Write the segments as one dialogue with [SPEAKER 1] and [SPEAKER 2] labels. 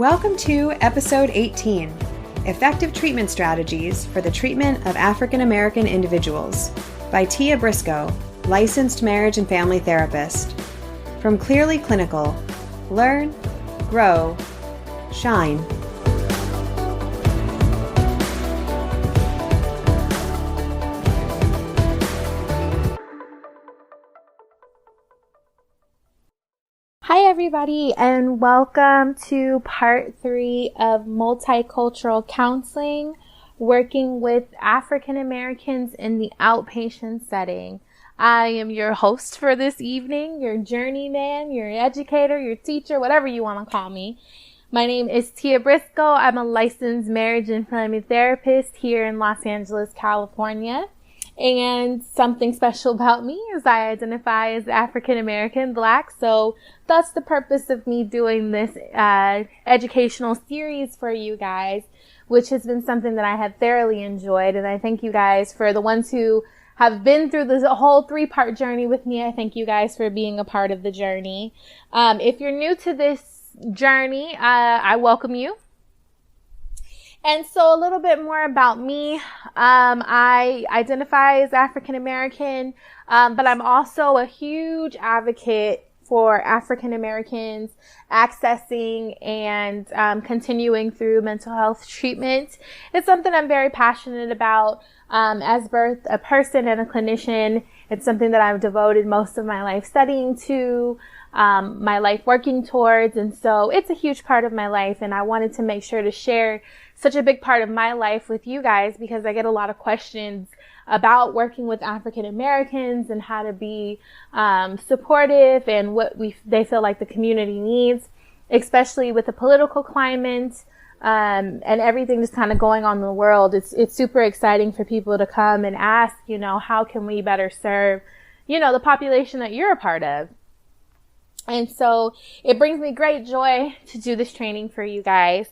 [SPEAKER 1] Welcome to Episode 18, Effective Treatment Strategies for the Treatment of African American Individuals by Tia Brisco, licensed marriage and family therapist. From Clearly Clinical, learn, grow, shine.
[SPEAKER 2] Hi everybody, and welcome to part 3 of multicultural counseling, working with African Americans in the outpatient setting. I am your host for this evening, your journeyman, your educator, your teacher, whatever you want to call me. My name is Tia Brisco. I'm a licensed marriage and family therapist here in Los Angeles, California. And something special about me is I identify as African American Black, so that's the purpose of me doing this educational series for you guys, which has been something that I have thoroughly enjoyed. And I thank you guys for the ones who have been through this whole 3-part journey with me. I thank you guys for being a part of the journey. If you're new to this journey, I welcome you. And so a little bit more about me. I identify as African American, but I'm also a huge advocate for African Americans accessing and continuing through mental health treatment. It's something I'm very passionate about. As both a person and a clinician, it's something that I've devoted most of my life studying to, my life working towards. And so it's a huge part of my life. And I wanted to make sure to share such a big part of my life with you guys because I get a lot of questions about working with African Americans and how to be supportive and what they feel like the community needs, especially with the political climate and everything that's kind of going on in the world. It's super exciting for people to come and ask, how can we better serve, the population that you're a part of. And so it brings me great joy to do this training for you guys.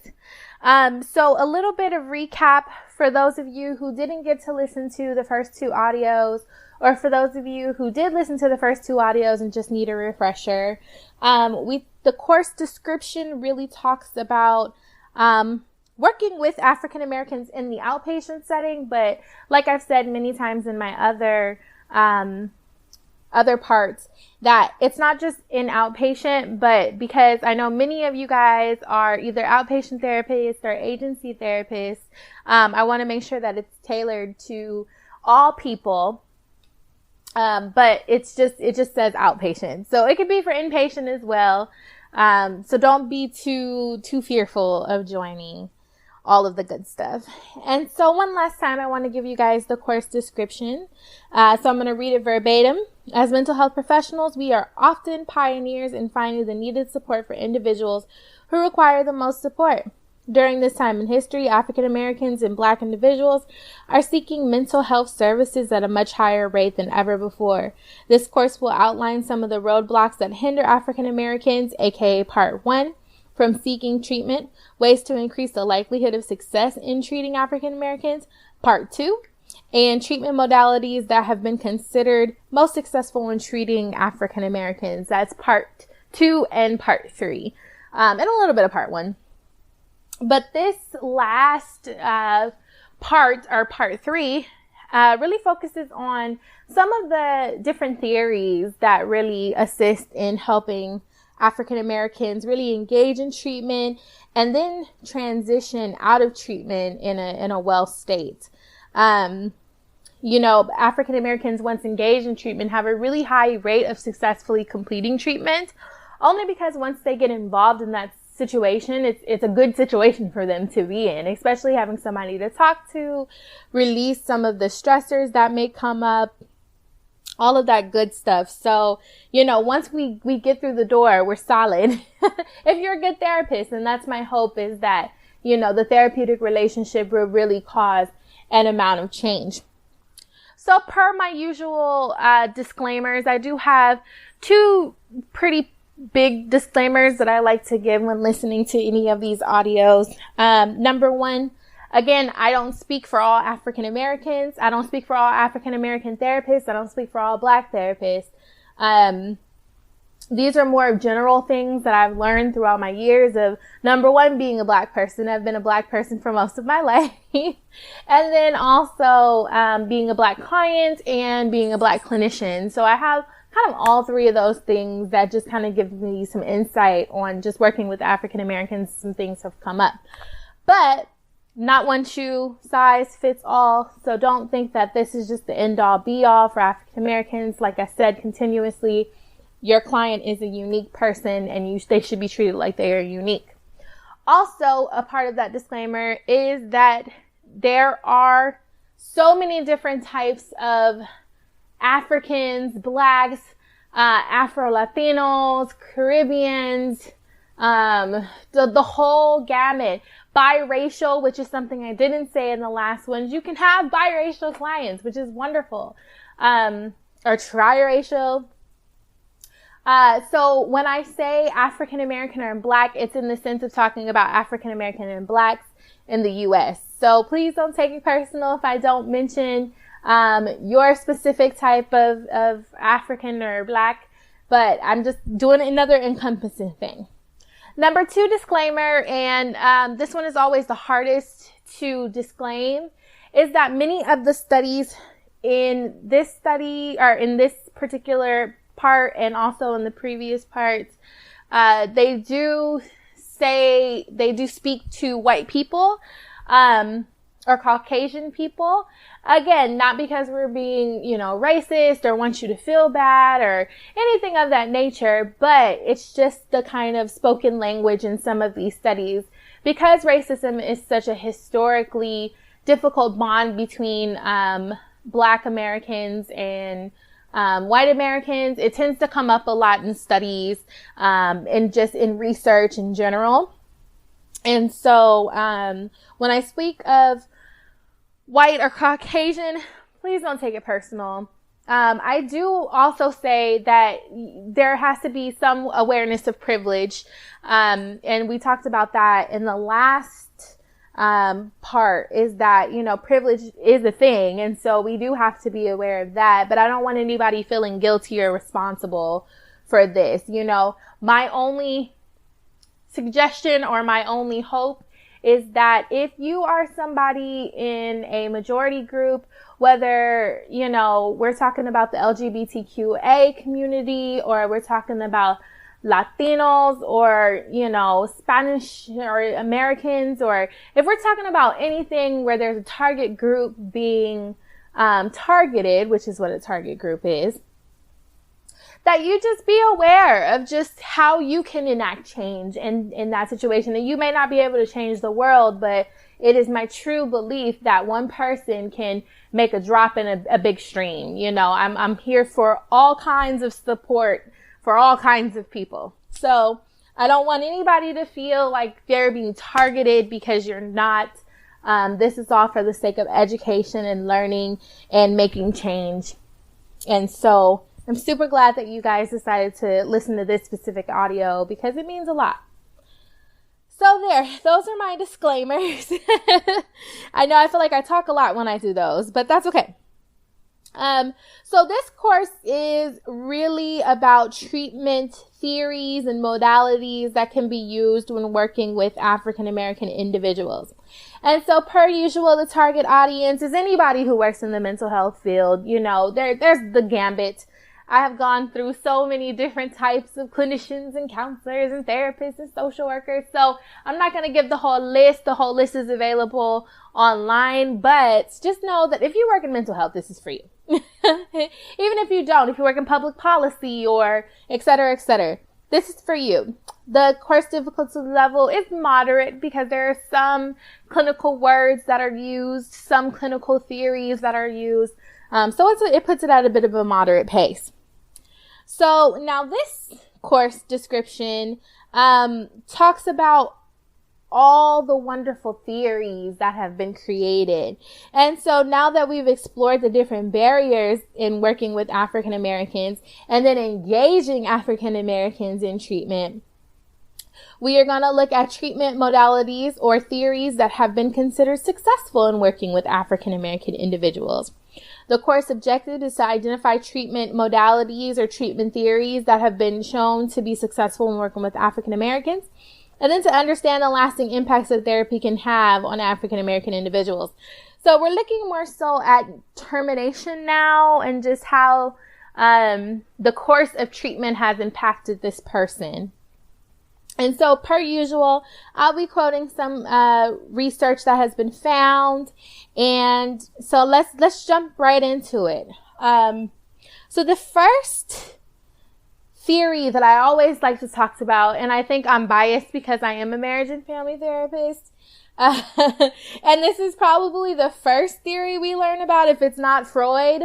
[SPEAKER 2] So a little bit of recap for those of you who didn't get to listen to the first 2 audios, or for those of you who did listen to the first 2 audios and just need a refresher. The course description really talks about, working with African Americans in the outpatient setting, but like I've said many times in my other parts, that it's not just in outpatient, but because I know many of you guys are either outpatient therapists or agency therapists, I want to make sure that it's tailored to all people. But it just says outpatient. So it could be for inpatient as well. So don't be too fearful of joining all of the good stuff. And so one last time, I want to give you guys the course description. So I'm going to read it verbatim. As mental health professionals, we are often pioneers in finding the needed support for individuals who require the most support. During this time in history, African Americans and Black individuals are seeking mental health services at a much higher rate than ever before. This course will outline some of the roadblocks that hinder African Americans, aka Part 1, from seeking treatment, ways to increase the likelihood of success in treating African Americans, Part 2, and treatment modalities that have been considered most successful in treating African Americans. That's Part 2 and Part 3, and a little bit of Part 1. But this last part, or Part 3, really focuses on some of the different theories that really assist in helping African Americans really engage in treatment and then transition out of treatment in a well state. African Americans, once engaged in treatment, have a really high rate of successfully completing treatment, only because once they get involved in that situation, it's a good situation for them to be in, especially having somebody to talk to, release some of the stressors that may come up, all of that good stuff. So, once we get through the door, we're solid. If you're a good therapist, and that's my hope, is that, the therapeutic relationship will really cause an amount of change. So per my usual disclaimers, I do have 2 pretty big disclaimers that I like to give when listening to any of these audios. Number 1, again, I don't speak for all African Americans. I don't speak for all African American therapists. I don't speak for all Black therapists. These are more general things that I've learned throughout my years of, number one, being a Black person. I've been a Black person for most of my life. And then also being a Black client and being a Black clinician. So I have kind of all three of those things that just kind of give me some insight on just working with African Americans. Some things have come up. But not one shoe size fits all. So don't think that this is just the end all be all for African Americans. Like I said continuously, your client is a unique person and they should be treated like they are unique. Also, a part of that disclaimer is that there are so many different types of Africans, Blacks, Afro-Latinos, Caribbeans, the whole gamut. Biracial, which is something I didn't say in the last ones. You can have biracial clients, which is wonderful. Or triracial. So when I say African American or Black, it's in the sense of talking about African American and Blacks in the U.S. So please don't take it personal if I don't mention your specific type of African or Black, but I'm just doing another encompassing thing. Number 2 disclaimer, and this one is always the hardest to disclaim, is that many of the studies in this study or in this particular part and also in the previous parts, they do speak to white people or Caucasian people. Again, not because we're being, racist or want you to feel bad or anything of that nature, but it's just the kind of spoken language in some of these studies. Because racism is such a historically difficult bond between Black Americans and white Americans, it tends to come up a lot in studies and just in research in general. And so when I speak of white or Caucasian, please don't take it personal. I do also say that there has to be some awareness of privilege. And we talked about that in the last part, is that, privilege is a thing. And so we do have to be aware of that. But I don't want anybody feeling guilty or responsible for this. My only suggestion or my only hope is that if you are somebody in a majority group, whether, we're talking about the LGBTQA community or we're talking about Latinos or, Spanish or Americans, or if we're talking about anything where there's a target group being targeted, which is what a target group is, that you just be aware of just how you can enact change in that situation. And you may not be able to change the world, but it is my true belief that one person can make a drop in a big stream. I'm here for all kinds of support for all kinds of people. So I don't want anybody to feel like they're being targeted because you're not. This is all for the sake of education and learning and making change. And so I'm super glad that you guys decided to listen to this specific audio because it means a lot. So those are my disclaimers. I know I feel like I talk a lot when I do those, but that's okay. So this course is really about treatment theories and modalities that can be used when working with African American individuals. And so per usual, the target audience is anybody who works in the mental health field. There's the gambit. I have gone through so many different types of clinicians and counselors and therapists and social workers. So I'm not going to give the whole list. The whole list is available online, but just know that if you work in mental health, this is for you. Even if you don't, if you work in public policy or et cetera, this is for you. The course difficulty level is moderate because there are some clinical words that are used, some clinical theories that are used. So it puts it at a bit of a moderate pace. So now this course description talks about all the wonderful theories that have been created. And so now that we've explored the different barriers in working with African Americans and then engaging African Americans in treatment, we are going to look at treatment modalities or theories that have been considered successful in working with African American individuals. The course objective is to identify treatment modalities or treatment theories that have been shown to be successful in working with African Americans, and then to understand the lasting impacts that therapy can have on African American individuals. So we're looking more so at termination now and just how the course of treatment has impacted this person. And so, per usual, I'll be quoting some research that has been found. And so let's jump right into it. So the first theory that I always like to talk about, and I think I'm biased because I am a marriage and family therapist, and this is probably the first theory we learn about if it's not Freud.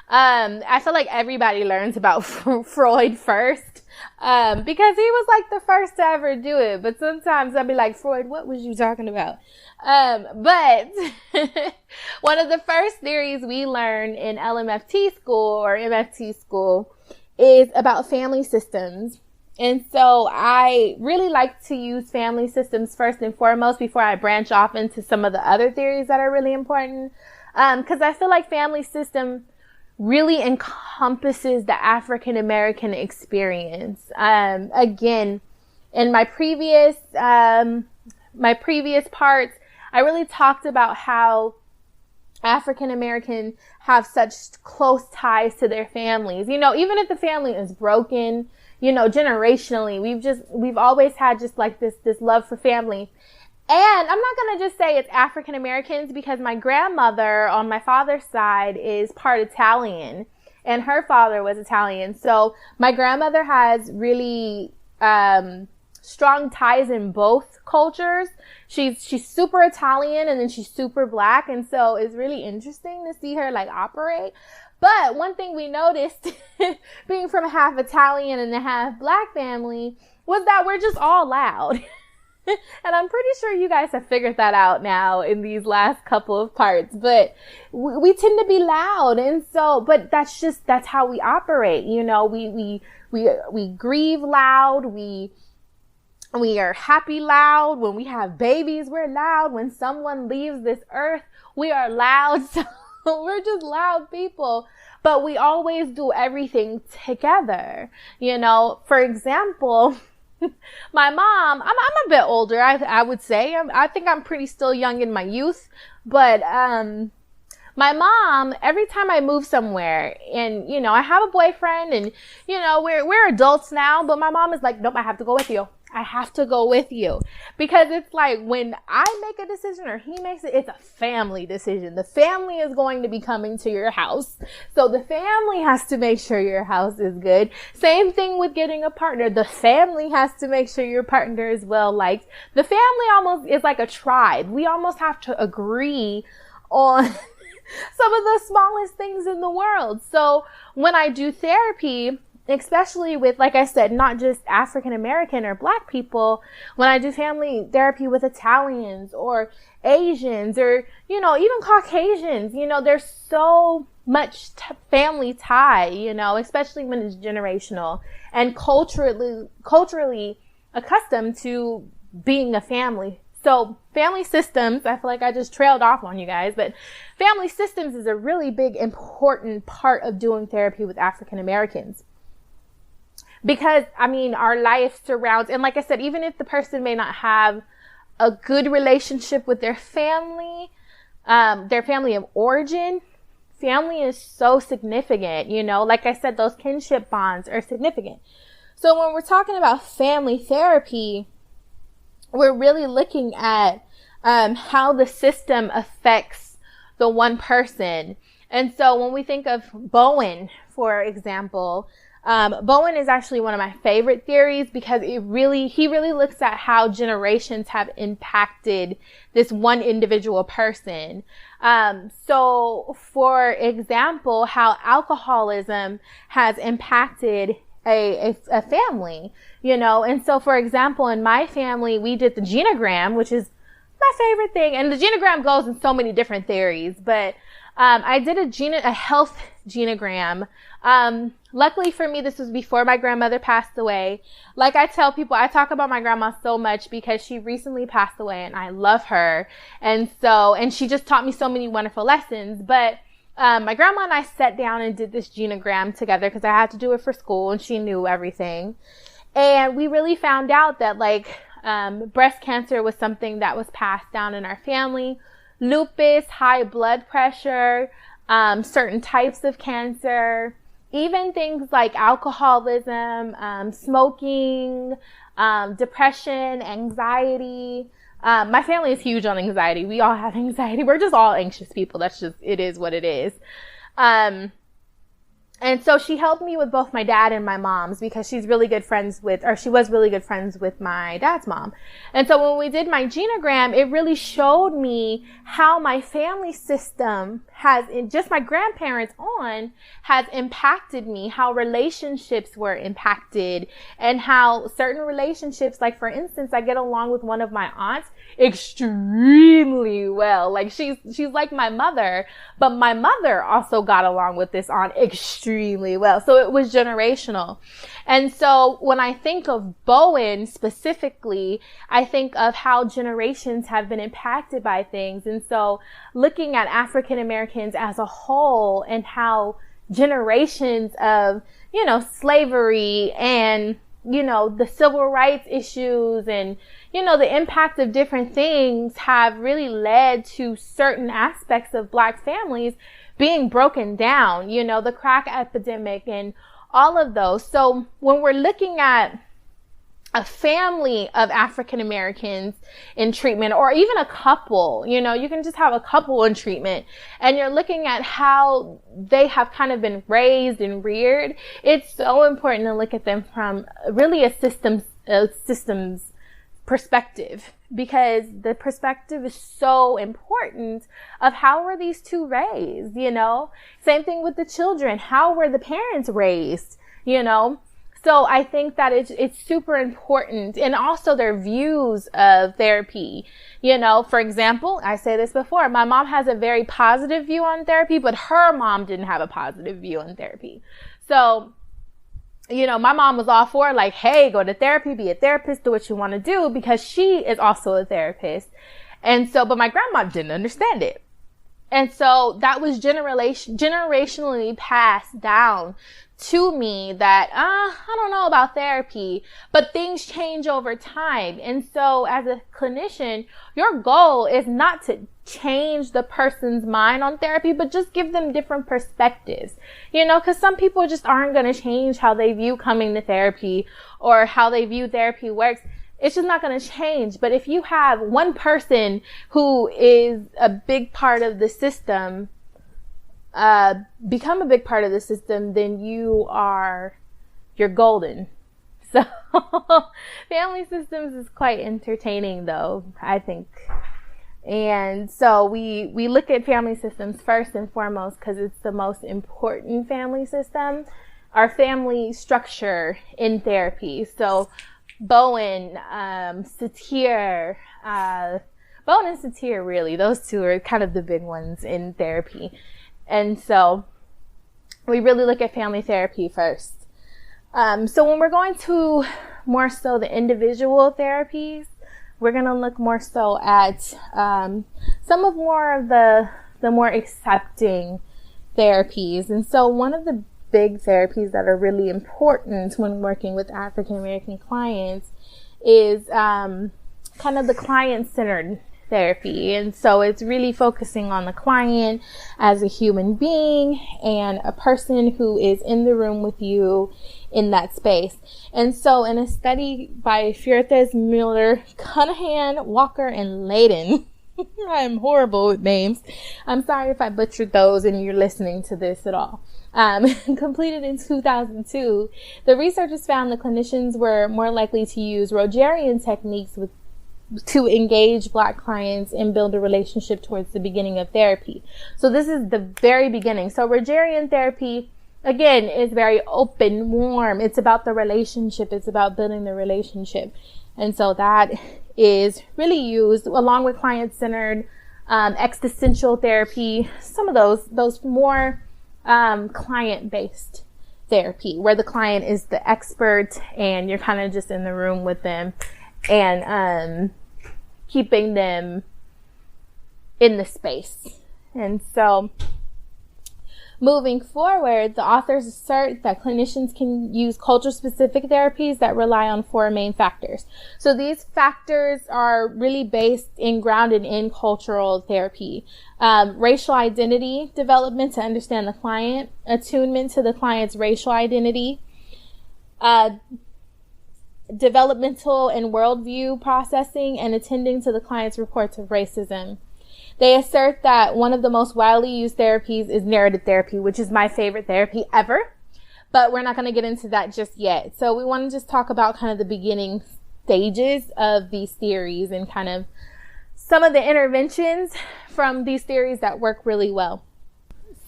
[SPEAKER 2] I feel like everybody learns about Freud first. Because he was like the first to ever do it. But sometimes I'd be like, Freud, what was you talking about? But one of the first theories we learn in LMFT school or MFT school is about family systems. And so I really like to use family systems first and foremost before I branch off into some of the other theories that are really important. Because I feel like family system really encompasses the African American experience. Again, in my previous parts, I really talked about how African American have such close ties to their families. You know, even if the family is broken, you know, generationally, we've always had just like this love for family. And I'm not going to just say it's African Americans because my grandmother on my father's side is part Italian and her father was Italian. So my grandmother has really strong ties in both cultures. She's super Italian and then she's super black. And so it's really interesting to see her like operate. But one thing we noticed being from a half Italian and a half black family was that we're just all loud. And I'm pretty sure you guys have figured that out now in these last couple of parts, but we tend to be loud. And so, but that's how we operate. You know, we grieve loud. We are happy loud. When we have babies, we're loud. When someone leaves this earth, we are loud. So we're just loud people, but we always do everything together. You know, for example, my mom, I'm a bit older, I would say. I think I'm pretty still young in my youth. But my mom, every time I move somewhere and, you know, I have a boyfriend and, you know, we're adults now, but my mom is like, nope, I have to go with you. I have to go with you. Because it's like when I make a decision or he makes it, it's a family decision. The family is going to be coming to your house. So the family has to make sure your house is good. Same thing with getting a partner. The family has to make sure your partner is well liked. The family almost is like a tribe. We almost have to agree on some of the smallest things in the world. So when I do therapy, especially with, like I said, not just African American or black people, when I do family therapy with Italians or Asians or, you know, even Caucasians, you know, there's so much family tie, you know, especially when it's generational and culturally accustomed to being a family. So family systems, I feel like I just trailed off on you guys, but family systems is a really big, important part of doing therapy with African Americans. Because, I mean, our life surrounds, and like I said, even if the person may not have a good relationship with their family of origin, family is so significant, you know, like I said, those kinship bonds are significant. So when we're talking about family therapy, we're really looking at how the system affects the one person. And so when we think of Bowen, for example, Bowen is actually one of my favorite theories because he really looks at how generations have impacted this one individual person. So for example, how alcoholism has impacted a family, you know. And so for example, in my family, we did the genogram, which is my favorite thing. And the genogram goes in so many different theories, but I did a health genogram. Luckily for me, this was before my grandmother passed away. Like I tell people, I talk about my grandma so much because she recently passed away and I love her. And she just taught me so many wonderful lessons. But my grandma and I sat down and did this genogram together because I had to do it for school and she knew everything. And we really found out that like breast cancer was something that was passed down in our family, lupus, high blood pressure, certain types of cancer, even things like alcoholism, smoking, depression, anxiety. My family is huge on anxiety. We all have anxiety. We're just all anxious people. That's just, it is what it is. And so she helped me with both my dad and my mom's because she was really good friends with my dad's mom. And so when we did my genogram, it really showed me how my family system just my grandparents has impacted me, how relationships were impacted, and how certain relationships, like for instance, I get along with one of my aunts extremely well. Like she's like my mother, but my mother also got along with this aunt extremely well. So it was generational. And so when I think of Bowen specifically, I think of how generations have been impacted by things. And so looking at African Americans as a whole and how generations of, slavery and, the civil rights issues and, the impact of different things have really led to certain aspects of Black families being broken down, the crack epidemic and all of those. So when we're looking at a family of African Americans in treatment, or even a couple, you can just have a couple in treatment, and you're looking at how they have kind of been raised and reared, it's so important to look at them from really a systems perspective, because the perspective is so important of how were these two raised, Same thing with the children. How were the parents raised, So I think that it's super important, and also their views of therapy. For example, I say this before, my mom has a very positive view on therapy, but her mom didn't have a positive view on therapy. So, my mom was all for like, hey, go to therapy, be a therapist, do what you want to do, because she is also a therapist. And so, but my grandma didn't understand it. And so that was generationally passed down to me that, I don't know about therapy, but things change over time. And so as a clinician, your goal is not to change the person's mind on therapy, but just give them different perspectives, because some people just aren't going to change how they view coming to therapy or how they view therapy works. It's just not going to change. But if you have one person who is a big part of the system, become a big part of the system, then you're golden. So family systems is quite entertaining though, I think. And so we look at family systems first and foremost because it's the most important family system, our family structure in therapy. So Bowen, Satir, Bowen and Satir, really, those two are kind of the big ones in therapy. And so we really look at family therapy first. So when we're going to more so the individual therapies, we're going to look more so at some of the more accepting therapies. And so one of the big therapies that are really important when working with African American clients is kind of the client-centered therapy. And so it's really focusing on the client as a human being and a person who is in the room with you in that space. And so in a study by Fuertes, Mueller, Cunahan, Walker, and Layden, I am horrible with names. I'm sorry if I butchered those and you're listening to this at all. Completed in 2002, the researchers found that clinicians were more likely to use Rogerian techniques to engage Black clients and build a relationship towards the beginning of therapy. So this is the very beginning. So Rogerian therapy, again, is very open, warm. It's about the relationship. It's about building the relationship. And so that is really used along with client-centered, existential therapy, some of those more client-based therapy where the client is the expert and you're kind of just in the room with them and keeping them in the space. And so Moving forward, the authors assert that clinicians can use culture-specific therapies that rely on four main factors. So these factors are really based and grounded in cultural therapy. Racial identity development to understand the client, attunement to the client's racial identity, developmental and worldview processing, and attending to the client's reports of racism. They assert that one of the most widely used therapies is narrative therapy, which is my favorite therapy ever, but we're not going to get into that just yet. So we want to just talk about kind of the beginning stages of these theories and kind of some of the interventions from these theories that work really well.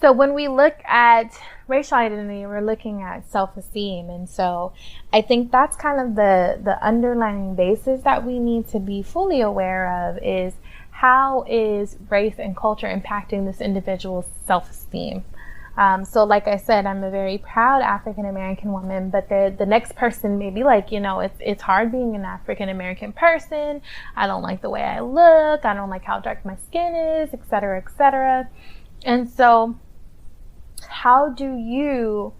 [SPEAKER 2] So when we look at racial identity, we're looking at self-esteem. And so I think that's kind of the underlying basis that we need to be fully aware of is how is race and culture impacting this individual's self-esteem? So like I said, I'm a very proud African-American woman, but the next person may be like, it's hard being an African-American person. I don't like the way I look. I don't like how dark my skin is, et cetera, et cetera. And so how do you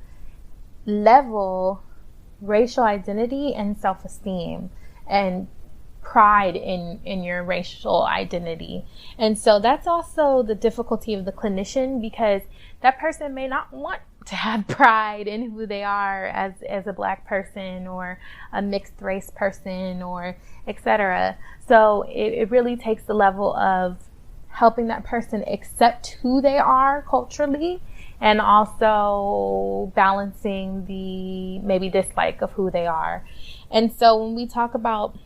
[SPEAKER 2] level racial identity and self-esteem and pride in your racial identity? And so that's also the difficulty of the clinician, because that person may not want to have pride in who they are as a Black person or a mixed race person or etc. So it really takes the level of helping that person accept who they are culturally, and also balancing the maybe dislike of who they are. And so when we talk about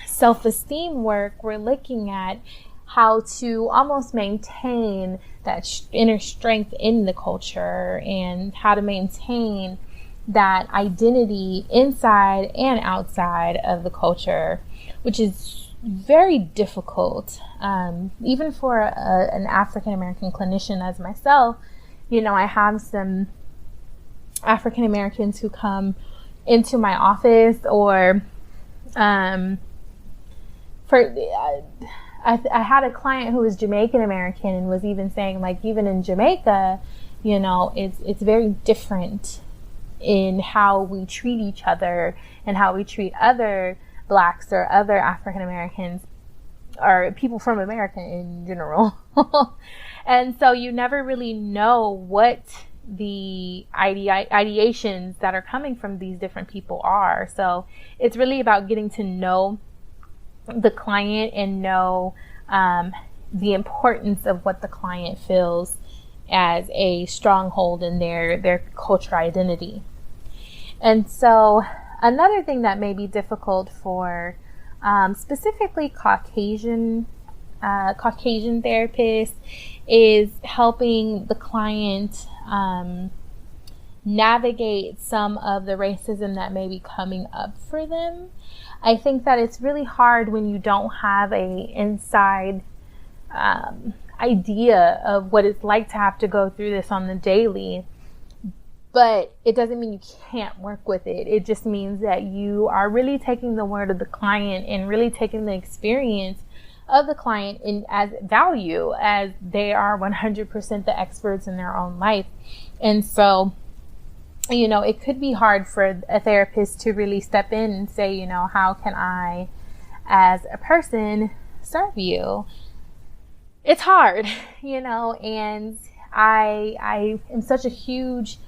[SPEAKER 2] self-esteem work, we're looking at how to almost maintain that inner strength in the culture and how to maintain that identity inside and outside of the culture, which is very difficult, even for an African-American clinician as myself. I have some African-Americans who come into my office, or I had a client who was Jamaican American and was even saying, like, even in Jamaica, it's very different in how we treat each other and how we treat other Blacks or other African Americans or people from America in general. And so you never really know what the ideations that are coming from these different people are. So it's really about getting to know the client and know the importance of what the client feels as a stronghold in their cultural identity. And so another thing that may be difficult for specifically Caucasian therapists is helping the client navigate some of the racism that may be coming up for them. I think that it's really hard when you don't have a inside idea of what it's like to have to go through this on the daily. But it doesn't mean you can't work with it. It just means that you are really taking the word of the client and really taking the experience of the client in as value, as they are 100% the experts in their own life. And so, it could be hard for a therapist to really step in and say, how can I, as a person, serve you? It's hard, and I am such a huge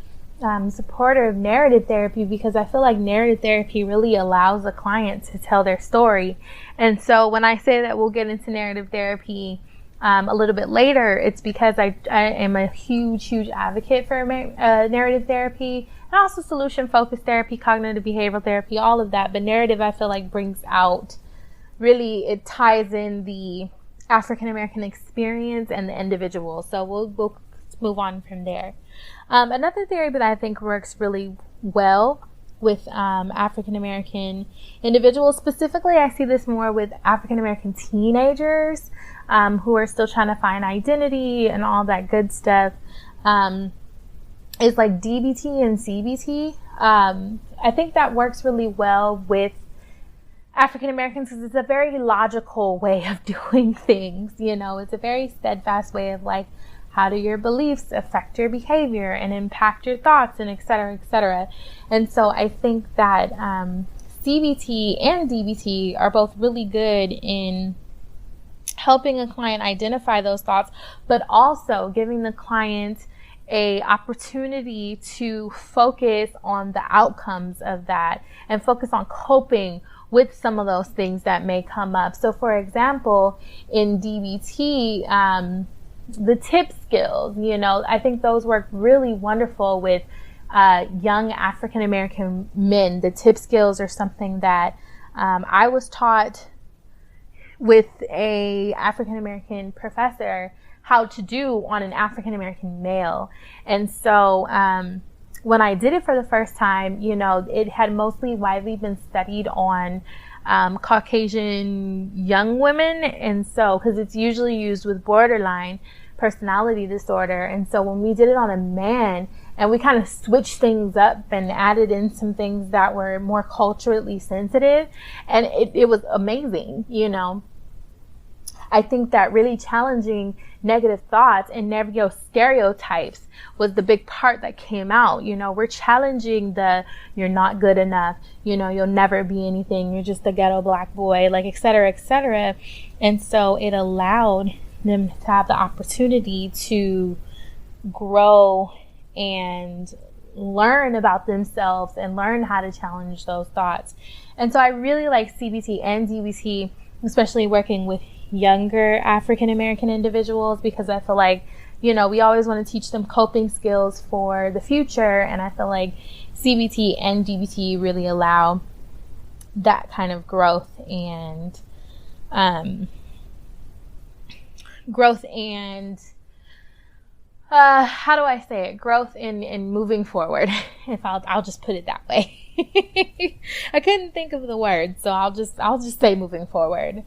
[SPEAKER 2] supporter of narrative therapy, because I feel like narrative therapy really allows the client to tell their story. And so when I say that we'll get into narrative therapy a little bit later, it's because I am a huge advocate for narrative therapy, and also solution-focused therapy, cognitive behavioral therapy, all of that. But narrative, I feel like, brings out, really, it ties in the African-American experience and the individual. So we'll move on from there. Another theory that I think works really well with African-American individuals, specifically I see this more with African-American teenagers who are still trying to find identity and all that good stuff, is like DBT and CBT. I think that works really well with African Americans because it's a very logical way of doing things. It's a very steadfast way of like, How do your beliefs affect your behavior and impact your thoughts, and et cetera, et cetera. And so I think that CBT and DBT are both really good in helping a client identify those thoughts, but also giving the client a opportunity to focus on the outcomes of that and focus on coping with some of those things that may come up. So for example, in DBT, the tip skills, I think those work really wonderful with young African American men. The tip skills are something that I was taught with a African American professor how to do on an African American male. And so when I did it for the first time, it had mostly widely been studied on Caucasian young women. And so, because it's usually used with borderline personality disorder. And so when we did it on a man, and we kind of switched things up and added in some things that were more culturally sensitive, and it was amazing, I think that really challenging negative thoughts and negative stereotypes was the big part that came out. We're challenging you're not good enough, you'll never be anything, you're just a ghetto black boy, like, et cetera, et cetera. And so it allowed them to have the opportunity to grow and learn about themselves and learn how to challenge those thoughts. And so I really like CBT and DBT, especially working with younger African American individuals, because I feel like, we always want to teach them coping skills for the future. And I feel like CBT and DBT really allow that kind of growth and, how do I say it? Growth in moving forward. If I'll just put it that way. I couldn't think of the word, so I'll just say moving forward.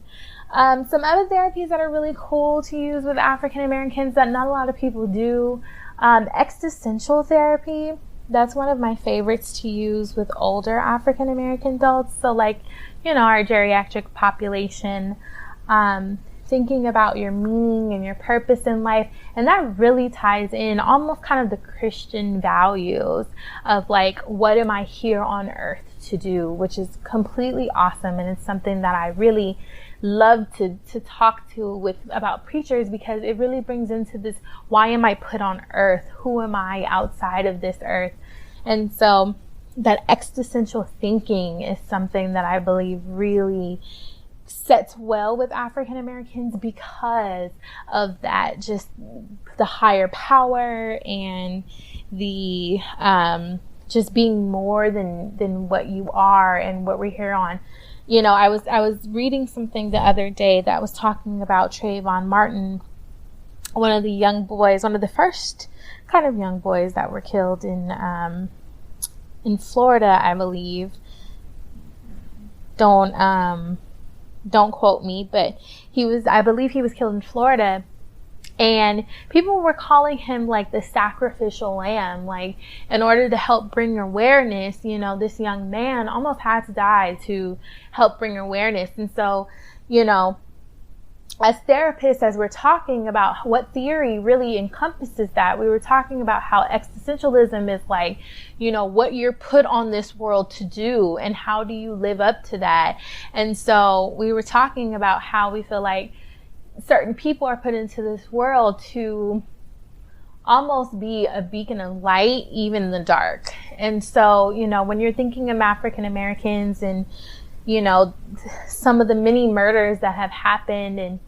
[SPEAKER 2] Some other therapies that are really cool to use with African Americans that not a lot of people do. Existential therapy. That's one of my favorites to use with older African American adults. So like, our geriatric population. Thinking about your meaning and your purpose in life. And that really ties in almost kind of the Christian values of like, what am I here on earth to do, which is completely awesome. And it's something that I really love to talk to about preachers, because it really brings into this, why am I put on earth? Who am I outside of this earth? And so that existential thinking is something that I believe really sets well with African Americans because of that, just the higher power and the just being more than what you are and what we're here on. I was reading something the other day that was talking about Trayvon Martin, one of the first kind of young boys that were killed in Florida, I believe. Don't quote me, but I believe he was killed in Florida, and people were calling him like the sacrificial lamb, like in order to help bring awareness, this young man almost had to die to help bring awareness. And so, as therapists, as we're talking about what theory really encompasses that, we were talking about how existentialism is like, what you're put on this world to do and how do you live up to that. And so we were talking about how we feel like certain people are put into this world to almost be a beacon of light, even in the dark. And so, when you're thinking of African Americans and, some of the many murders that have happened, and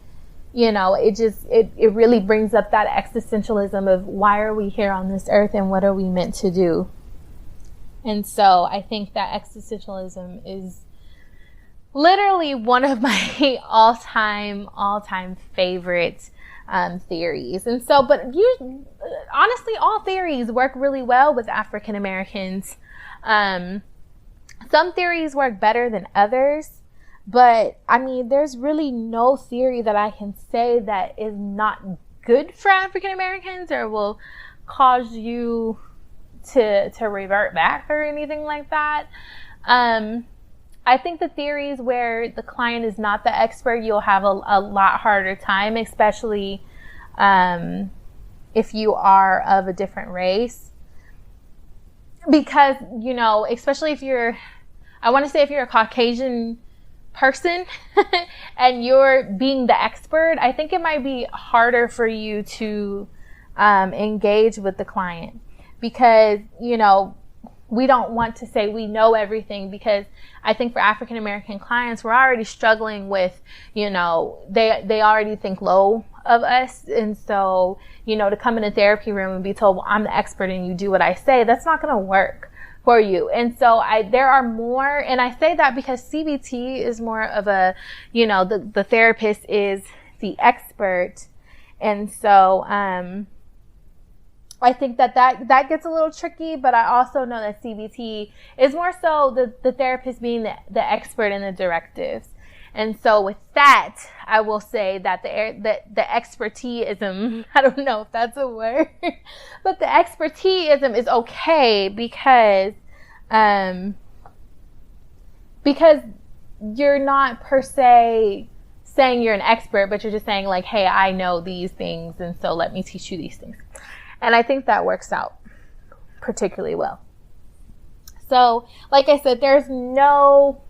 [SPEAKER 2] it really brings up that existentialism of why are we here on this earth and what are we meant to do. And so I think that existentialism is literally one of my all-time favorite theories. And so, but honestly, all theories work really well with African Americans. Some theories work better than others, but there's really no theory that I can say that is not good for African Americans or will cause you to revert back or anything like that. I think the theories where the client is not the expert, you'll have a lot harder time, especially if if you are of a different race. Because, you know, especially if you're a Caucasian person and you're being the expert, I think it might be harder for you to engage with the client, because, you know, we don't want to say we know everything, because I think for African American clients, we're already struggling with, you know, they already think low of us. And so, you know, to come in a therapy room and be told, well, I'm the expert and you do what I say, that's not going to work for you. And so there are more, and I say that because CBT is more of a, you know, the therapist is the expert. And so, I think that gets a little tricky, but I also know that CBT is more so the therapist being the expert in the directives. And so with that, I will say that the expertiseism, I don't know if that's a word, but the expertiseism is okay, because you're not per se saying you're an expert, but you're just saying like, hey, I know these things, and so let me teach you these things. And I think that works out particularly well. So, like I said, there's no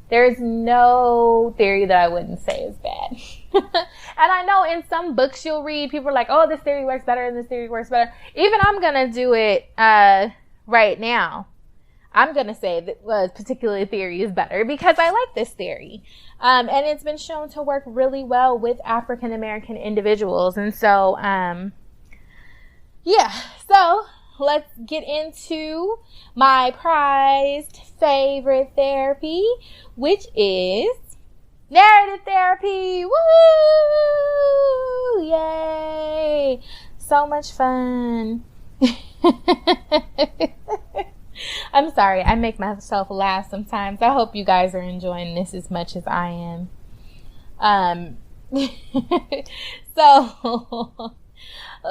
[SPEAKER 2] theory that I wouldn't say is bad. And I know in some books you'll read, people are like, oh, this theory works better and this theory works better. Even I'm going to do it right now. I'm going to say that a particular theory is better because I like this theory. And it's been shown to work really well with African American individuals. And so, yeah, so let's get into my prized favorite therapy, which is narrative therapy. Woo! Yay! So much fun. I'm sorry, I make myself laugh sometimes. I hope you guys are enjoying this as much as I am. So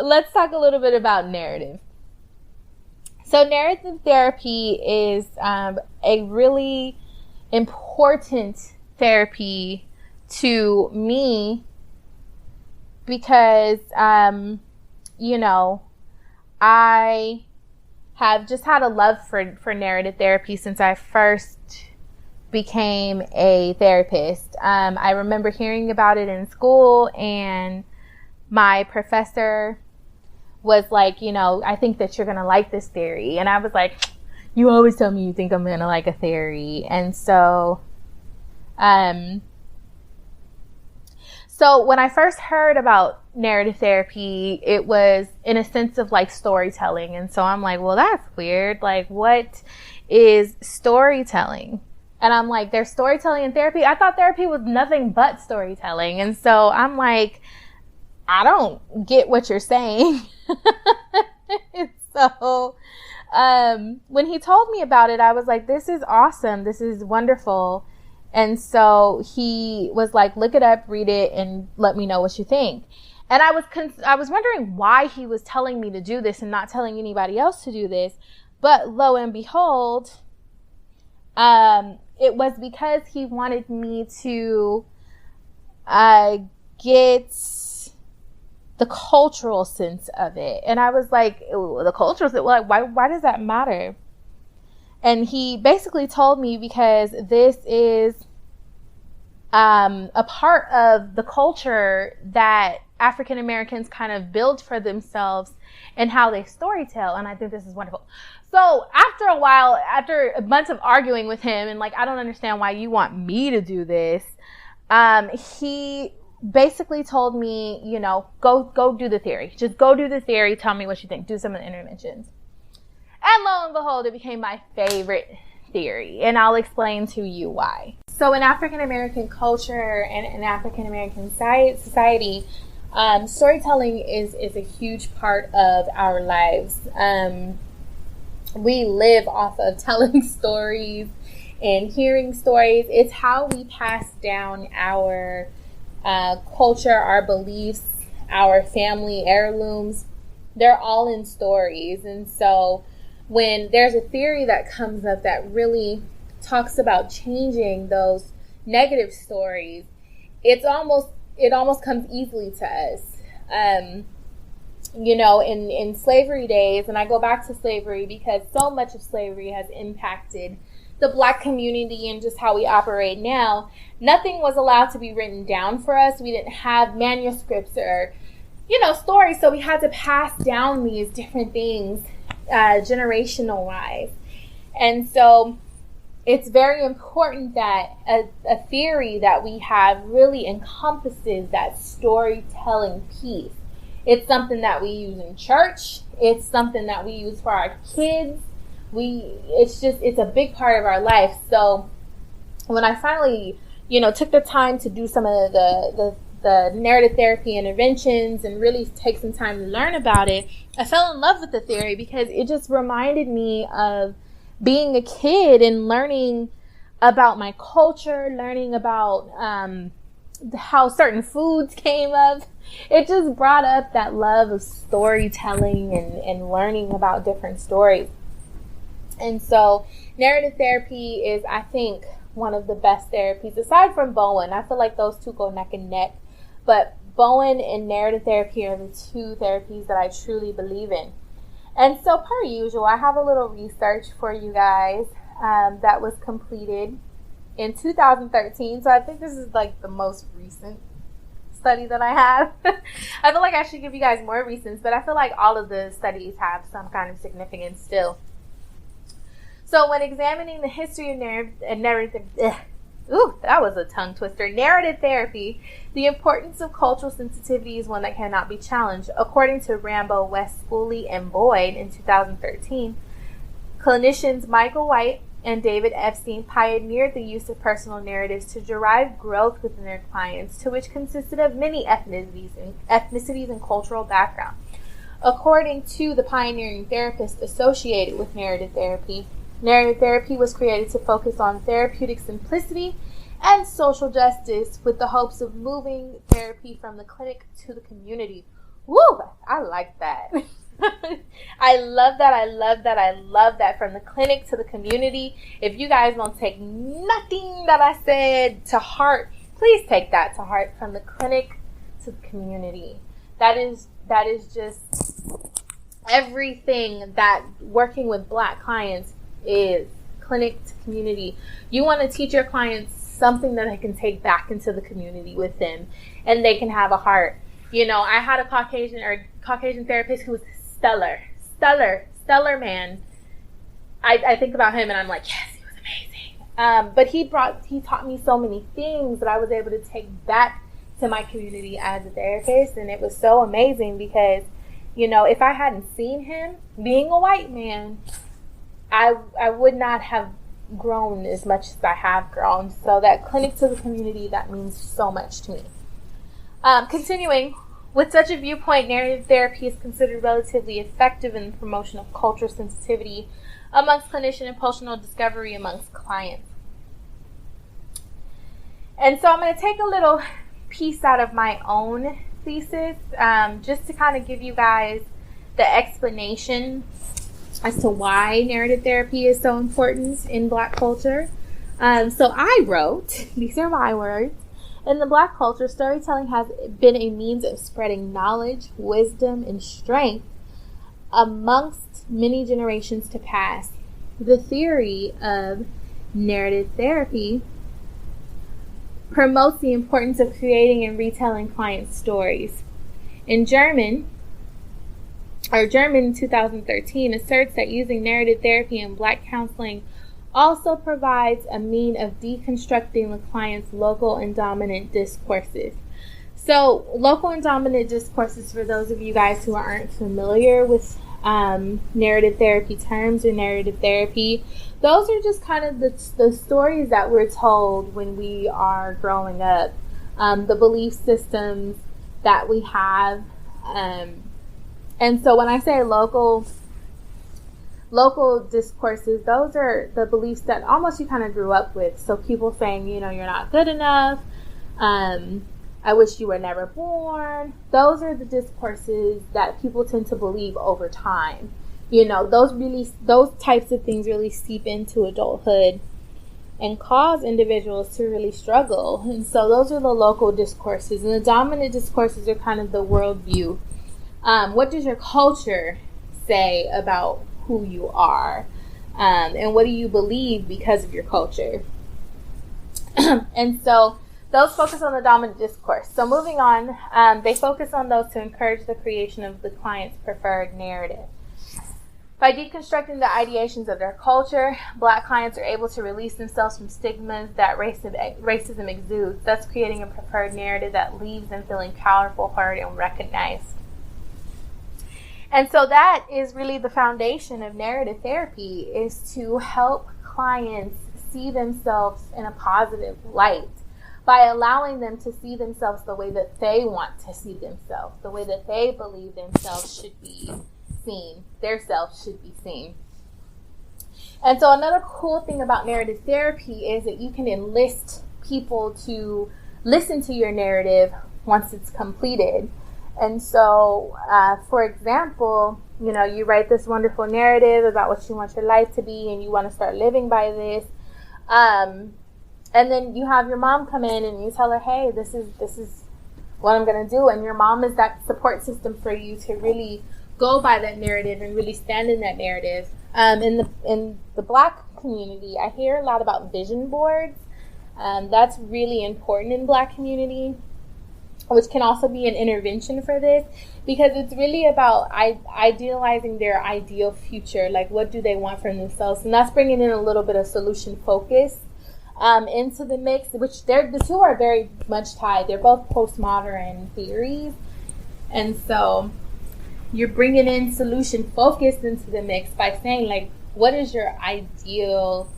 [SPEAKER 2] let's talk a little bit about narrative. So narrative therapy is a really important therapy to me because, you know, I have just had a love for narrative therapy since I first became a therapist. I remember hearing about it in school, and my professor was like, you know, I think that you're going to like this theory. And I was like, you always tell me you think I'm going to like a theory. And so, so when I first heard about narrative therapy, it was in a sense of like storytelling. And so I'm like, well, that's weird. Like, what is storytelling? And I'm like, there's storytelling in therapy? I thought therapy was nothing but storytelling. And so I'm like, I don't get what you're saying. So, when he told me about it, I was like, this is awesome. This is wonderful. And so he was like, look it up, read it, and let me know what you think. And I was wondering why he was telling me to do this and not telling anybody else to do this. But lo and behold, it was because he wanted me to, get the cultural sense of it. And I was like, the cultural sense, like, why does that matter? And he basically told me because this is a part of the culture that African Americans kind of build for themselves and how they storytell. And I think this is wonderful. So after a while, after a bunch of arguing with him and like, I don't understand why you want me to do this, he basically told me, you know, go do the theory. Just go do the theory. Tell me what you think. Do some of the interventions. And lo and behold, it became my favorite theory. And I'll explain to you why. So in African American culture and in African American society, storytelling is a huge part of our lives. We live off of telling stories and hearing stories. It's how we pass down our culture, our beliefs, our family heirlooms. They're all in stories. And so when there's a theory that comes up that really talks about changing those negative stories, it almost comes easily to us. in slavery days, and I go back to slavery because so much of slavery has impacted the Black community and just how we operate now. Nothing was allowed to be written down for us. We didn't have manuscripts or, stories, so we had to pass down these different things generational wise. And so it's very important that a theory that we have really encompasses that storytelling piece. It's something that we use in church. It's something that we use for our kids. It's a big part of our life. So when I finally, took the time to do some of the narrative therapy interventions and really take some time to learn about it, I fell in love with the theory because it just reminded me of being a kid and learning about my culture, learning about how certain foods came up. It just brought up that love of storytelling and learning about different stories. And so narrative therapy is, I think, one of the best therapies, aside from Bowen. I feel like those two go neck and neck. But Bowen and narrative therapy are the two therapies that I truly believe in. And so, per usual, I have a little research for you guys that was completed in 2013. So I think this is like the most recent study that I have. I feel like I should give you guys more recent, but I feel like all of the studies have some kind of significance still. So when examining the history of narrative therapy, the importance of cultural sensitivity is one that cannot be challenged. According to Rambo, West Schooley, and Boyd in 2013, clinicians Michael White and David Epstein pioneered the use of personal narratives to derive growth within their clients, to which consisted of many ethnicities and cultural backgrounds. According to the pioneering therapists associated with narrative therapy was created to focus on therapeutic simplicity and social justice with the hopes of moving therapy from the clinic to the community. Woo! I like that. I love that. From the clinic to the community. If you guys don't take nothing that I said to heart, please take that to heart. From the clinic to the community. That is just everything that working with Black clients is. Clinic to community. You want to teach your clients something that they can take back into the community with them, and they can have a heart. I had a Caucasian therapist who was stellar man. I think about him and I'm like, yes, he was amazing. But he taught me so many things that I was able to take back to my community as a therapist, and it was so amazing because, if I hadn't seen him being a white man, I would not have grown as much as I have grown. So that clinic to the community, that means so much to me. Continuing, with such a viewpoint, narrative therapy is considered relatively effective in the promotion of cultural sensitivity amongst clinician and emotional discovery amongst clients. And so I'm going to take a little piece out of my own thesis just to kind of give you guys the explanation as to why narrative therapy is so important in Black culture. So I wrote, these are my words, in the Black culture, storytelling has been a means of spreading knowledge, wisdom, and strength amongst many generations to pass. The theory of narrative therapy promotes the importance of creating and retelling client stories. German 2013 asserts that using narrative therapy in Black counseling also provides a mean of deconstructing the client's local and dominant discourses. So local and dominant discourses, for those of you guys who aren't familiar with narrative therapy terms or narrative therapy, those are just kind of the stories that we're told when we are growing up, the belief systems that we have. And so when I say local discourses, those are the beliefs that almost you kind of grew up with. So people saying, you're not good enough. I wish you were never born. Those are the discourses that people tend to believe over time. Those types of things really seep into adulthood and cause individuals to really struggle. And so those are the local discourses. And the dominant discourses are kind of the worldview What does your culture say about who you are? And what do you believe because of your culture? And so those focus on the dominant discourse. So moving on, they focus on those to encourage the creation of the client's preferred narrative. By deconstructing the ideations of their culture, Black clients are able to release themselves from stigmas that racism exudes, thus creating a preferred narrative that leaves them feeling powerful, heard, and recognized. And so that is really the foundation of narrative therapy, is to help clients see themselves in a positive light by allowing them to see themselves the way that they want to see themselves, the way that they believe themselves should be seen, their self should be seen. And so another cool thing about narrative therapy is that you can enlist people to listen to your narrative once it's completed. And so, for example, you write this wonderful narrative about what you want your life to be, and you want to start living by this. And then you have your mom come in and you tell her, hey, this is what I'm going to do. And your mom is that support system for you to really go by that narrative and really stand in that narrative. In the Black community, I hear a lot about vision boards. That's really important in Black community, which can also be an intervention for this, because it's really about idealizing their ideal future. Like, what do they want from themselves? And that's bringing in a little bit of solution focus into the mix, which the two are very much tied. They're both postmodern theories. And so you're bringing in solution focus into the mix by saying, like, what is your ideal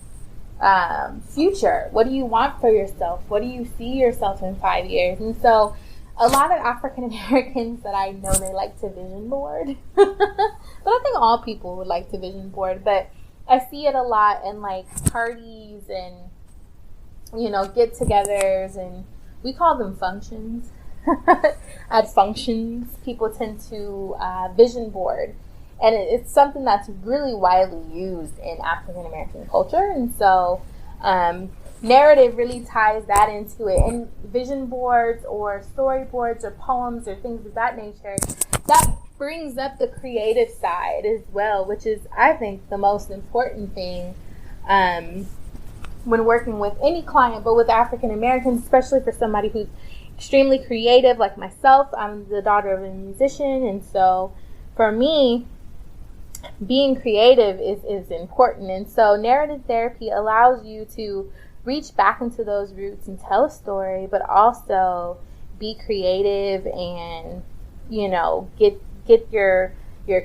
[SPEAKER 2] future? What do you want for yourself? What do you see yourself in 5 years? And so a lot of African Americans that I know, they like to vision board. But I think all people would like to vision board. But I see it a lot in like parties and, get-togethers, and we call them functions. At functions, people tend to vision board. And it's something that's really widely used in African American culture. And so narrative really ties that into it. And vision boards or storyboards or poems or things of that nature, that brings up the creative side as well, which is, I think, the most important thing when working with any client, but with African Americans, especially for somebody who's extremely creative like myself. I'm the daughter of a musician, and so for me, being creative is important. And so narrative therapy allows you to reach back into those roots and tell a story, but also be creative and, get your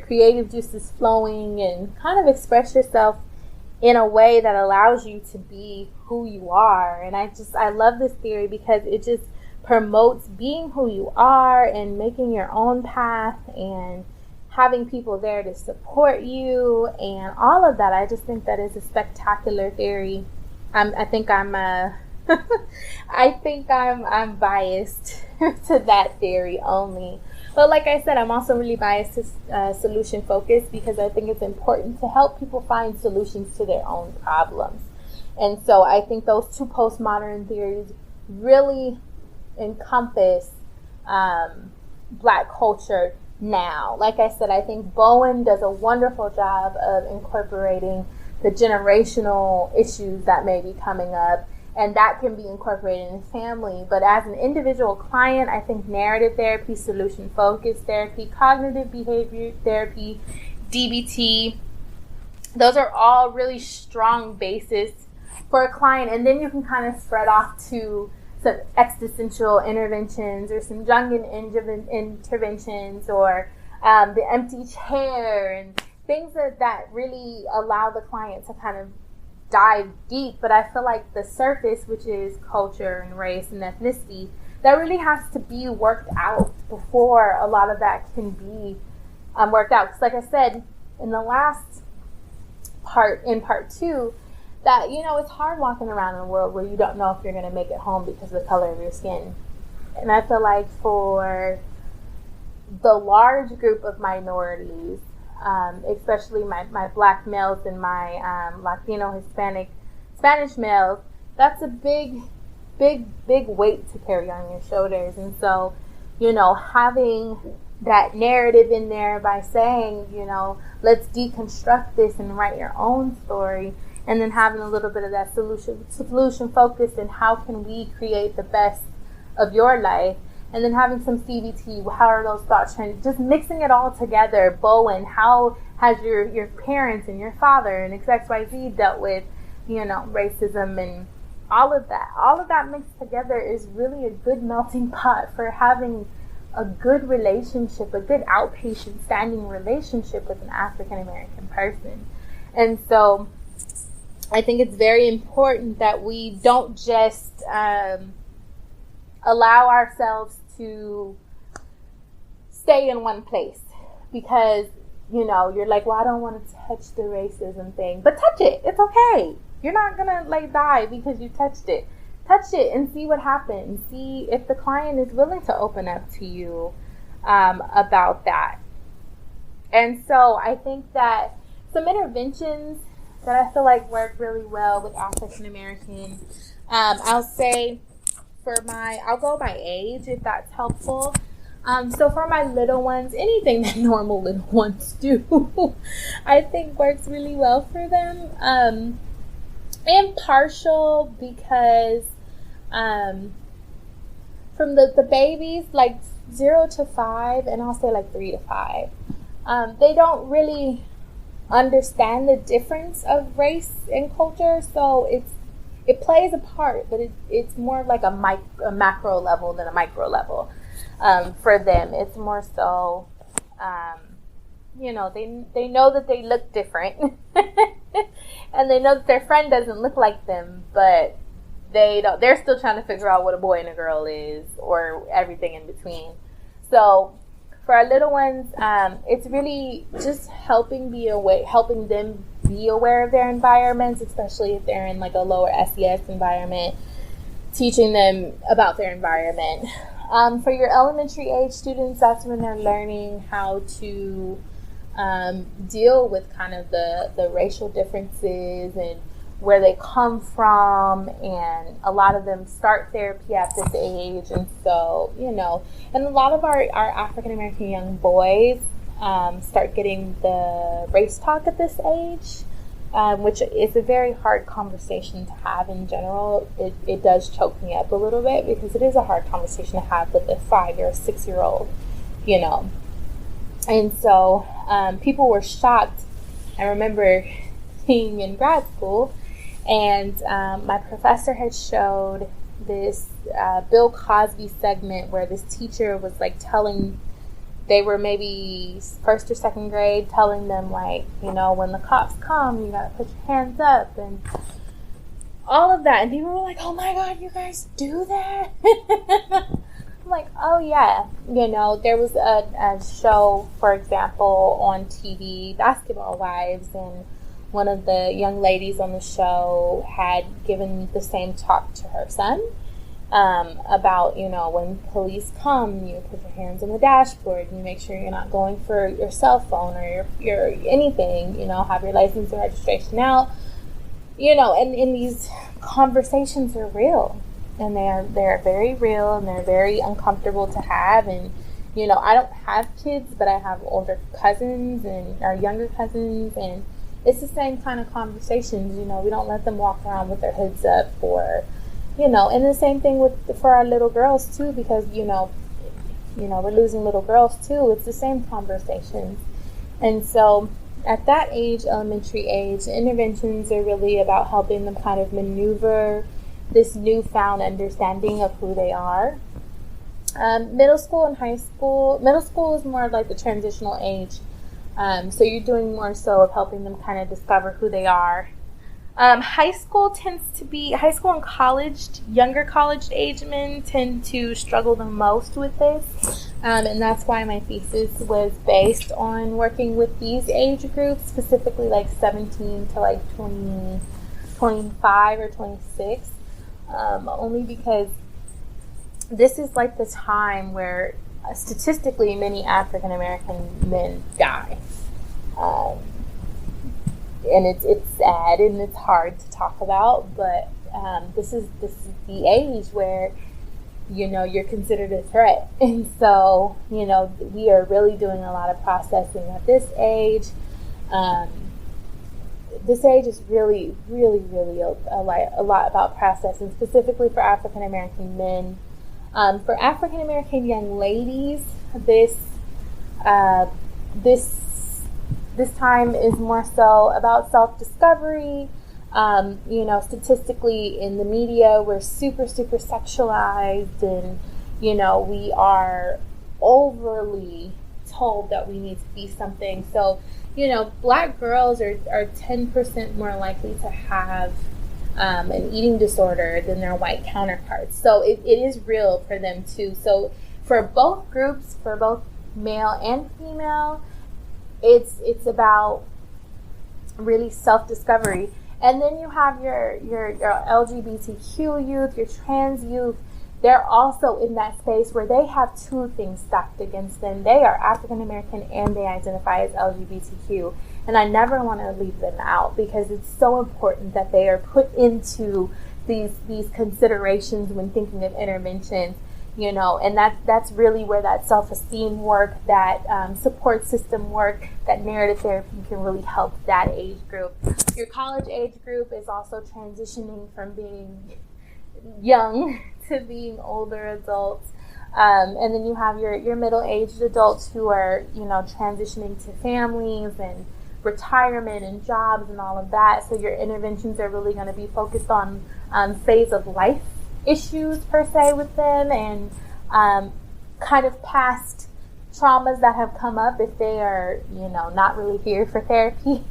[SPEAKER 2] creative juices flowing and kind of express yourself in a way that allows you to be who you are. And I love this theory because it just promotes being who you are and making your own path and having people there to support you and all of that. I just think that is a spectacular theory. I think I'm biased to that theory only. But like I said, I'm also really biased to solution focus, because I think it's important to help people find solutions to their own problems. And so I think those two postmodern theories really encompass Black culture now. Like I said, I think Bowen does a wonderful job of incorporating the generational issues that may be coming up, and that can be incorporated in family. But as an individual client, I think narrative therapy, solution focused therapy, cognitive behavior therapy, DBT, those are all really strong bases for a client. And then you can kind of spread off to some existential interventions or some Jungian interventions, or the empty chair, and things that really allow the client to kind of dive deep. But I feel like the surface, which is culture and race and ethnicity, that really has to be worked out before a lot of that can be worked out. Because like I said in the last part, in part 2, that, it's hard walking around in a world where you don't know if you're going to make it home because of the color of your skin. And I feel like for the large group of minorities, especially my Black males and my Latino, Hispanic, Spanish males, that's a big weight to carry on your shoulders. And so, having that narrative in there by saying, let's deconstruct this and write your own story, and then having a little bit of that solution focus and how can we create the best of your life, and then having some CBT, how are those thoughts trending, just mixing it all together. Bowen, how has your parents and your father and XYZ dealt with, racism, and all of that mixed together is really a good melting pot for having a good relationship, a good outpatient standing relationship with an African American person. And so I think it's very important that we don't just allow ourselves to stay in one place because, you're like, well, I don't want to touch the racism thing. But touch it. It's okay. You're not going to die because you touched it. Touch it and see what happens. See if the client is willing to open up to you about that. And so I think that some interventions that I feel like work really well with African American, I'll say I'll go by age if that's helpful. So for my little ones, anything that normal little ones do, I think works really well for them. Impartial because from the babies, like 0 to 5, and I'll say like 3 to 5, they don't really understand the difference of race and culture, so it plays a part, but it's more like a macro level than a micro level. For them, it's more so, they know that they look different, and they know that their friend doesn't look like them, but they're still trying to figure out what a boy and a girl is, or everything in between. So for our little ones, it's really just helping them be aware of their environments, especially if they're in like a lower SES environment, teaching them about their environment. For your elementary age students, that's when they're learning how to deal with kind of the racial differences and where they come from, and a lot of them start therapy at this age, and so, and a lot of our African American young boys start getting the race talk at this age, which is a very hard conversation to have in general. It does choke me up a little bit because it is a hard conversation to have with a 5 or 6 year old, and so people were shocked. I remember being in grad school, and my professor had showed this Bill Cosby segment where this teacher was like telling, they were maybe 1st or 2nd grade, telling them like, when the cops come, you gotta put your hands up and all of that. And people were like, oh my God, you guys do that? I'm like, oh yeah. There was a show, for example, on TV, Basketball Wives, and one of the young ladies on the show had given the same talk to her son about, when police come, you put your hands on the dashboard, you make sure you're not going for your cell phone or your anything, have your license or registration out, and these conversations are real, and they're very real, and they're very uncomfortable to have. And I don't have kids, but I have older cousins or younger cousins, and it's the same kind of conversations. We don't let them walk around with their hoods up, or and the same thing for our little girls too, because we're losing little girls too. It's the same conversations. And so at that age, elementary age, interventions are really about helping them kind of maneuver this newfound understanding of who they are. Middle school and high school. Middle school is more like the transitional age. So you're doing more so of helping them kind of discover who they are. High school and college, younger college age men tend to struggle the most with this. And that's why my thesis was based on working with these age groups, specifically like 17 to like 20, 25 or 26. Only because this is like the time where statistically many African American men die. And it's sad and it's hard to talk about, but this is the age where you're considered a threat. And so, we are really doing a lot of processing at this age. This age is really, really, really a lot about processing, specifically for African American men. For African American young ladies, this time is more so about self-discovery. Statistically in the media, we're super, super sexualized, and, we are overly told that we need to be something. So, Black girls are 10% more likely to have an eating disorder than their white counterparts. So it is real for them too. So for both groups, for both male and female, it's about really self-discovery. And then you have your LGBTQ youth, your trans youth. They're also in that space where they have two things stacked against them. They are African American and they identify as LGBTQ. And I never want to leave them out because it's so important that they are put into these considerations when thinking of interventions, and that's really where that self-esteem work, that support system work, that narrative therapy can really help that age group. Your college age group is also transitioning from being young to being older adults. And then you have your middle-aged adults who are, transitioning to families and retirement and jobs and all of that. So your interventions are really going to be focused on phase of life issues per se with them, and kind of past traumas that have come up if they are, not really here for therapy.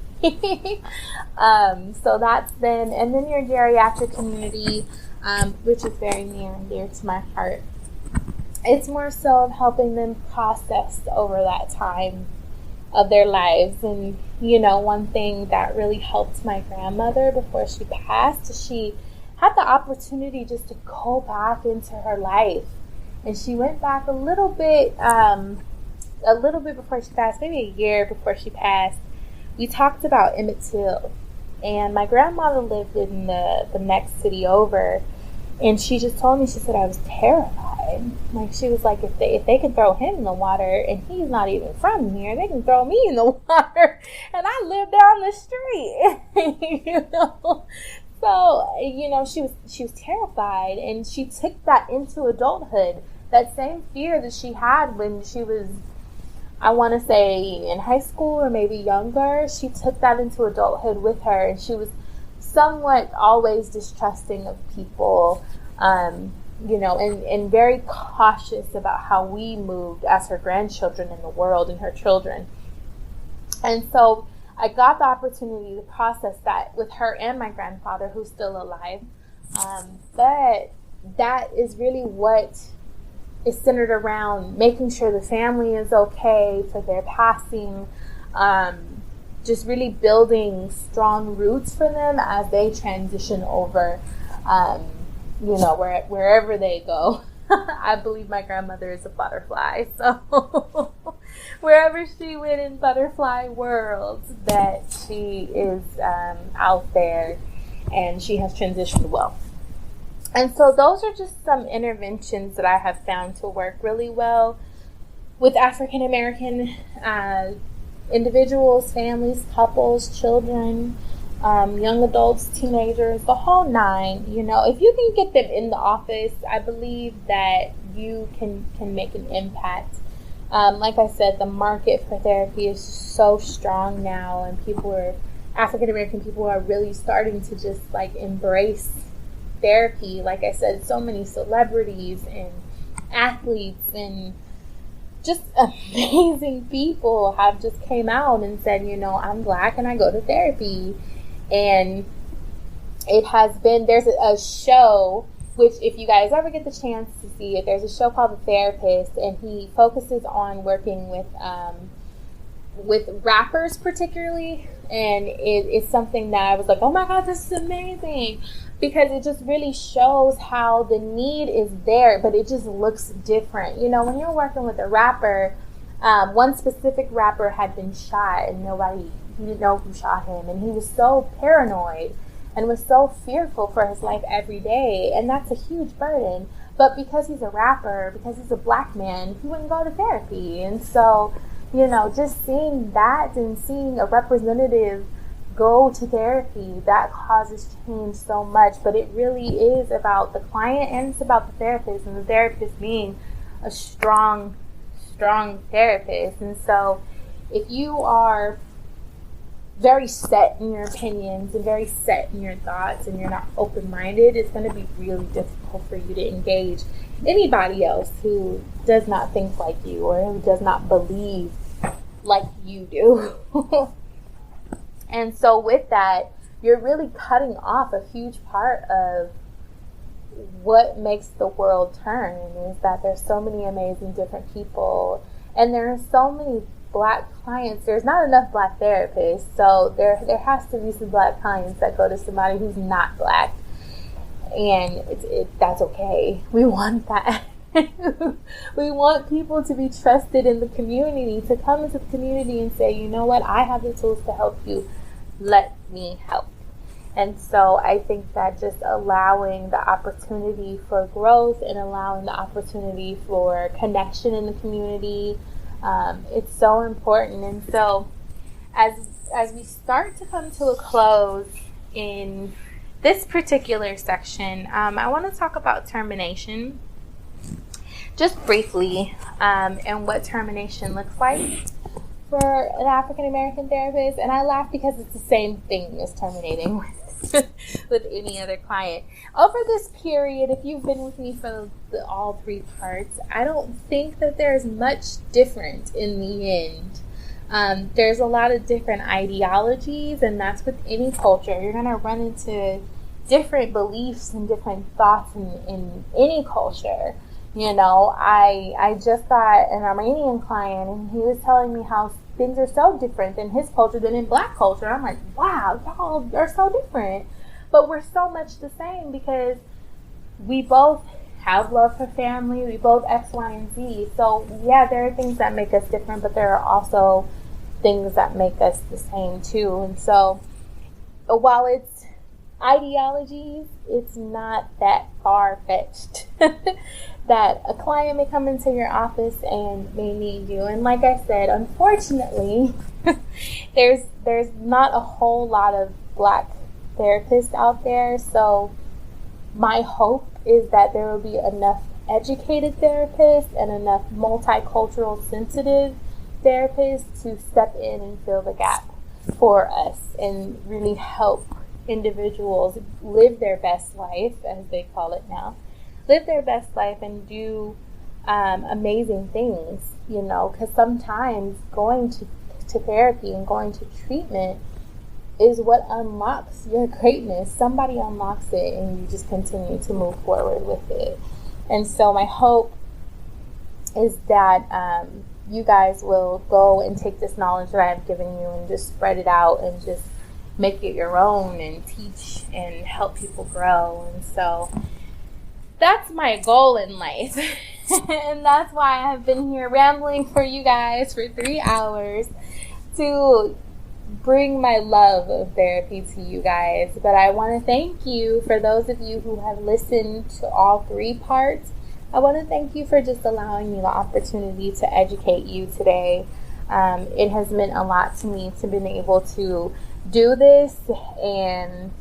[SPEAKER 2] So that's then, and then your geriatric community, which is very near and dear to my heart. It's more so of helping them process over that time of their lives. And, one thing that really helped my grandmother before she passed, she had the opportunity just to go back into her life. And she went back a little bit before she passed, maybe a year before she passed. We talked about Emmett Till. And my grandmother lived in the next city over. And she just told me, she said, I was terrified. Like, she was like, if they can throw him in the water, and he's not even from here, they can throw me in the water. And I live down the street, So, she was terrified. And she took that into adulthood. That same fear that she had when she was, I want to say, in high school or maybe younger, she took that into adulthood with her. And she was somewhat always distrusting of people, and very cautious about how we moved as her grandchildren in the world and her children. And so I got the opportunity to process that with her and my grandfather, who's still alive. But that is really what is centered around making sure the family is okay for their passing, just really building strong roots for them as they transition over, wherever they go. I believe my grandmother is a butterfly, so wherever she went in butterfly world, that she is out there and she has transitioned well. And so those are just some interventions that I have found to work really well with African American individuals, families, couples, children, young adults, teenagers, the whole nine. If you can get them in the office, I believe that you can make an impact. Like I said, the market for therapy is so strong now, and African American people are really starting to just embrace therapy. Like I said, so many celebrities and athletes and just amazing people have just came out and said, I'm Black and I go to therapy. And it has been, there's a show, which if you guys ever get the chance to see it, there's a show called The Therapist, and he focuses on working with rappers particularly. And it's something that I was like, oh my God, this is amazing. Because it just really shows how the need is there, but it just looks different. When you're working with a rapper, one specific rapper had been shot and nobody didn't know who shot him. And he was so paranoid and was so fearful for his life every day. And that's a huge burden. But because he's a rapper, because he's a black man, he wouldn't go to therapy. And so, you know, just seeing that and seeing a representative go to therapy, that causes change so much. But it really is about the client and it's about the therapist, and the therapist being a strong therapist. And so if you are very set in your opinions and very set in your thoughts and you're not open-minded, it's going to be really difficult for you to engage anybody else who does not think like you or who does not believe like you do. And so with that, you're really cutting off a huge part of what makes the world turn, is that there's so many amazing different people, and there are so many black clients. There's not enough black therapists, so there has to be some black clients that go to somebody who's not black, and that's okay. We want that. We want people to be trusted in the community, to come into the community and say, you know what, I have the tools to help you. Let me help. And so I think that just allowing the opportunity for growth and allowing the opportunity for connection in the community, it's so important. And so as we start to come to a close in this particular section, I want to talk about termination just briefly, and what termination looks like for an African American therapist. And I laugh because it's the same thing as terminating with any other client. Over this period, if you've been with me for all three parts, I don't think that there's much different in the end. There's a lot of different ideologies, and that's with any culture. You're going to run into different beliefs and different thoughts in any culture. You know, I just got an Armenian client, and he was telling me how things are so different in his culture than in black culture. I'm like, wow, y'all are so different. But we're so much the same because we both have love for family. We both X, Y, and Z. So, yeah, there are things that make us different, but there are also things that make us the same, too. And so, while it's ideologies, it's not that far-fetched that a client may come into your office and may need you. And like I said, unfortunately, there's not a whole lot of black therapists out there. So my hope is that there will be enough educated therapists and enough multicultural sensitive therapists to step in and fill the gap for us and really help individuals live their best life, as they call it now, live their best life and do amazing things, you know, because sometimes going to therapy and going to treatment is what unlocks your greatness. Somebody unlocks it and you just continue to move forward with it. And so my hope is that you guys will go and take this knowledge that I've given you and just spread it out and just make it your own and teach and help people grow. And so that's my goal in life. And that's why I've been here rambling for you guys for 3 hours to bring my love of therapy to you guys. But I want to thank you for those of you who have listened to all 3 parts. I want to thank you for just allowing me the opportunity to educate you today. It has meant a lot to me to be able to do this and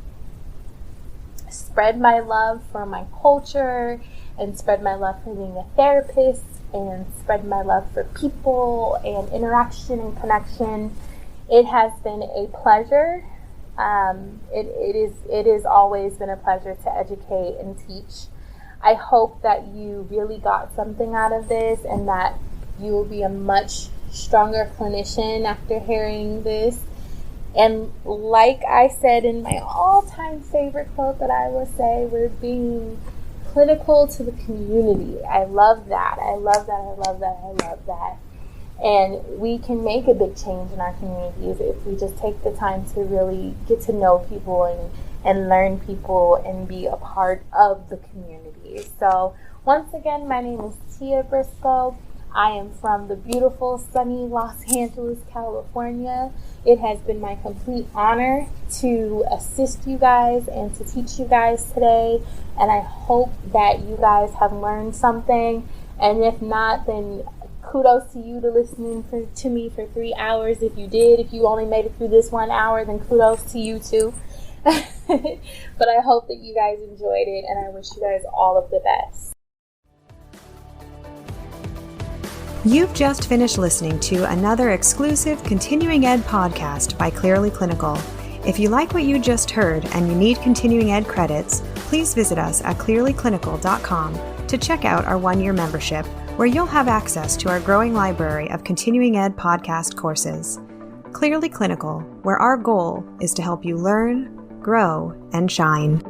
[SPEAKER 2] spread my love for my culture and spread my love for being a therapist and spread my love for people and interaction and connection. It has been a pleasure. It is always been a pleasure to educate and teach. I hope that you really got something out of this and that you will be a much stronger clinician after hearing this. And like I said in my all-time favorite quote that I will say, we're being clinical to the community. I love that. I love that. I love that. I love that. And we can make a big change in our communities if we just take the time to really get to know people and learn people and be a part of the community. So once again, my name is Tia Brisco. I am from the beautiful, sunny Los Angeles, California. It has been my complete honor to assist you guys and to teach you guys today, and I hope that you guys have learned something, and if not, then kudos to you to listening to me for 3 hours. If you did, if you only made it through this 1 hour, then kudos to you too. But I hope that you guys enjoyed it, and I wish you guys all of the best.
[SPEAKER 1] You've just finished listening to another exclusive continuing ed podcast by Clearly Clinical. If you like what you just heard and you need continuing ed credits, please visit us at clearlyclinical.com to check out our 1-year membership, where you'll have access to our growing library of continuing ed podcast courses. Clearly Clinical, where our goal is to help you learn, grow, and shine.